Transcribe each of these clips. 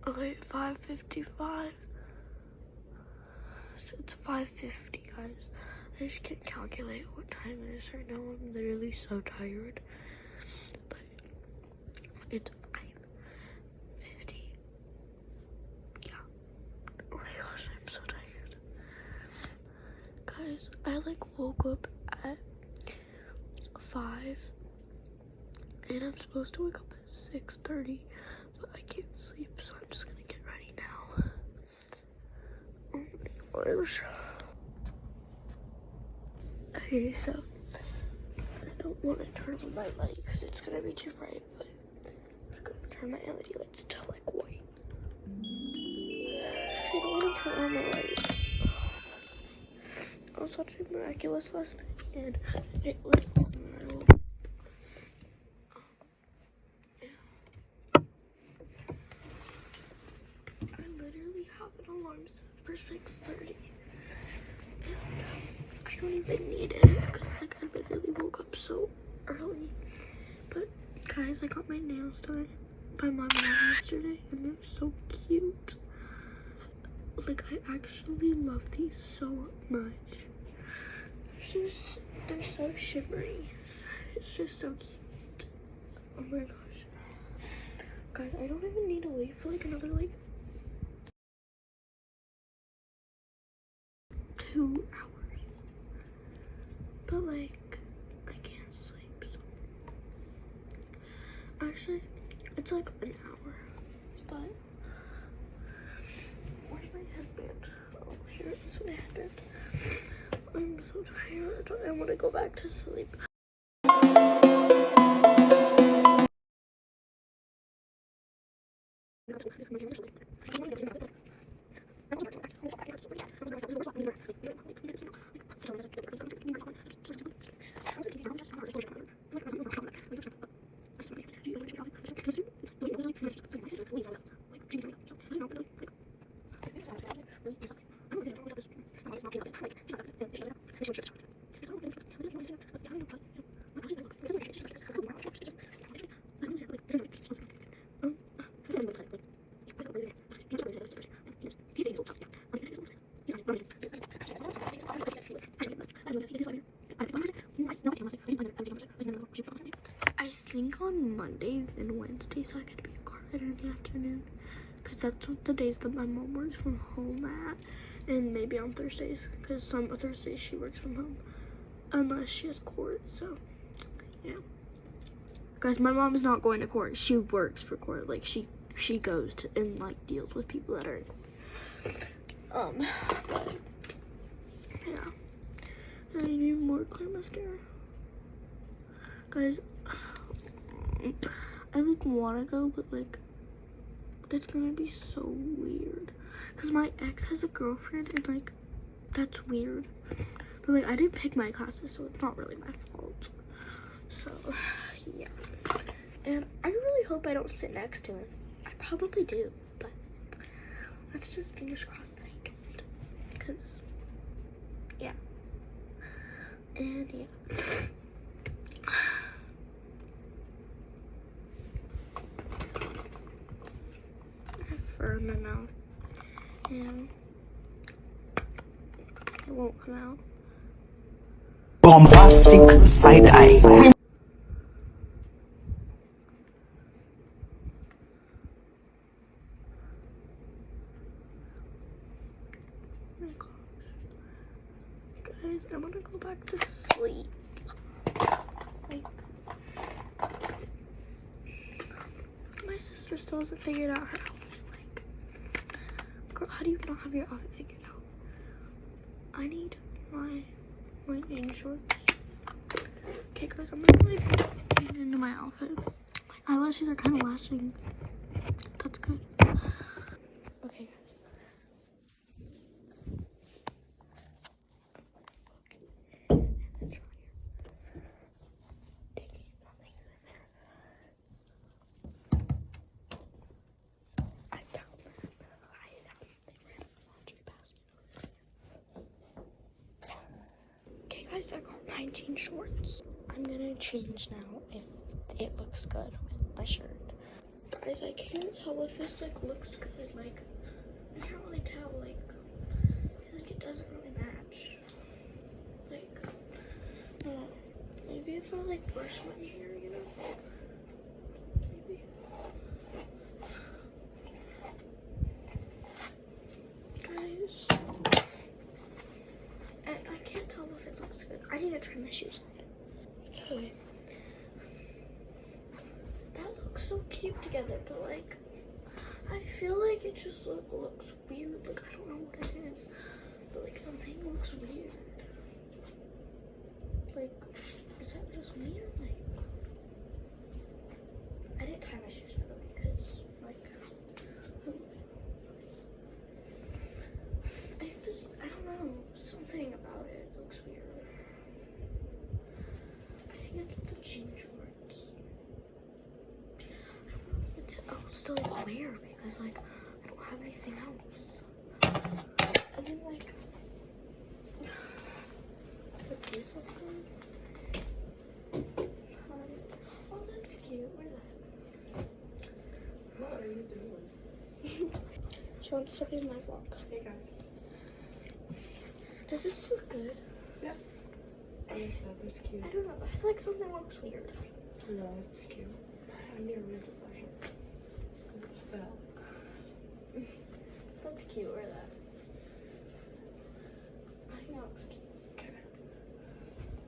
Okay, 5:55. It's 5:50, guys. I just can't calculate what time it is right now. I'm literally so tired. But it's 5:50. Yeah. Oh my gosh, I'm so tired. Guys, I woke up at 5. And I'm supposed to wake up at 6:30. But I can't sleep, so I'm just gonna get ready now. Oh my gosh. Okay, so I don't want to turn on my light because it's gonna be too bright, but I'm gonna turn my LED lights to white. I don't want to turn on my light. I was watching Miraculous last night and it was on when I woke up. I literally have an alarm set for 6:30. And I don't even need it because I literally woke up so early. But guys, I got my nails done by my mom yesterday and they're so cute. I actually love these so much. They're so shimmery. It's just so cute. Oh my gosh. Guys, I don't even need to leave for another 2 hours. But I can't sleep, so actually it's an hour. But where's my headband? Oh, here is my headband. I'm so tired. I want to go back to sleep. I think on Mondays and Wednesdays I could be a car rider in the afternoon because that's what the days that my mom works from home at, and maybe on Thursdays because some Thursdays she works from home unless she has court. So yeah, guys, my mom is not going to court. She works for court. She goes to and deals with people that are in court. But yeah, I need more clear mascara. Guys, I wanna go, but it's gonna be so weird because my ex has a girlfriend and that's weird. But I didn't pick my classes, so it's not really my fault. So yeah, and I really hope I don't sit next to him. I probably do, but let's just fingers crossed that I don't, because yeah. And yeah, I have fur in my mouth and it won't come out. Bombastic side eye. Oh my gosh. Guys, I want to go back to sleep. My sister still hasn't figured out her outfit. Girl, how do you not have your outfit figured out? I need my jean shorts. Okay, guys, I'm gonna get into my outfit. My eyelashes are kind of lasting. That's good. Okay, guys. Okay, guys, I got 19 shorts. I'm gonna change now if it looks good with my shirt. guys, I can't tell if this like looks good. Like, I can't really tell. Like, I feel like it doesn't really match. Like, maybe if I like brush my hair, you know. Maybe. Guys, I can't tell if it looks good. I need to try my shoes on. Okay. That looks so cute together, but like, I feel like it just looks weird. Like, I don't know what it is, but like something looks weird. Like, is that just me or like? I didn't tie my shoes by the way, because like, I don't know, something about it looks weird. I think it's the jean shorts. I don't know if it's else to like wear because like I don't have anything else. I mean like, would these look good? Oh, that's cute. Where that? What are you doing? She wants to be in my vlog. Hey guys. Does this look good? Yeah. I like that. That's cute. I don't know. I feel like something looks weird. No, that's cute. I need to redo my hair because it fell. That's cute. Wear that. I think that looks cute. Okay.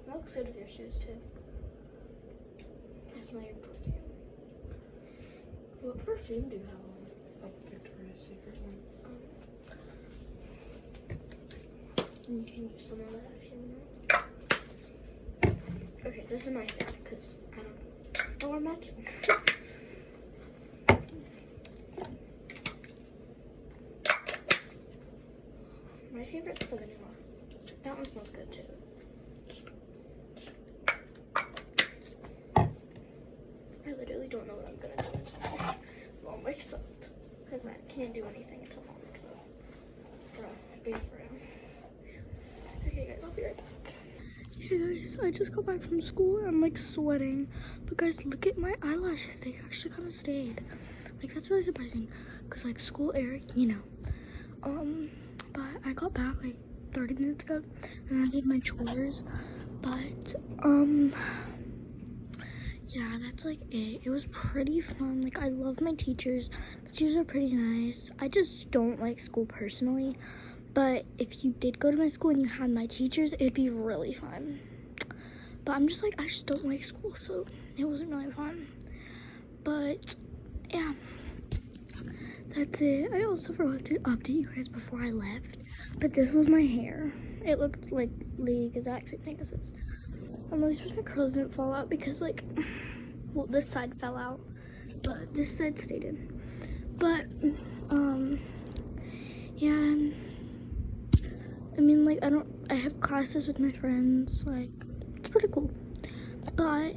That looks good with your shoes too. I smell your perfume. What perfume do you have on? A Victoria's Secret one. You can use some of that if you want. Okay, this is my favorite because I don't know. Oh, we're matching. My favorite's the vanilla. That one smells good too. I literally don't know what I'm gonna do until mom wakes up because I can't do anything until mom wakes up. Be for real. Okay guys, I'll be right back. Hey guys, I just got back from school. I'm like sweating. But guys, look at my eyelashes. They actually kind of stayed. Like that's really surprising. Cause like school aired, you know. But I got back like 30 minutes ago and I did my chores. But yeah, that's like it. It was pretty fun. Like I love my teachers. My teachers are pretty nice. I just don't like school personally. But if you did go to my school and you had my teachers, it'd be really fun. But I'm just like, I just don't like school, so it wasn't really fun. But yeah, that's it. I also forgot to update you guys before I left. But this was my hair. It looked like the exact same thing as this. I'm really surprised my curls didn't fall out because like, well, this side fell out, but this side stayed in. But yeah. I mean, like, I have classes with my friends, like, it's pretty cool, but,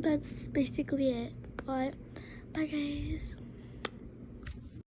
that's basically it, but, bye guys.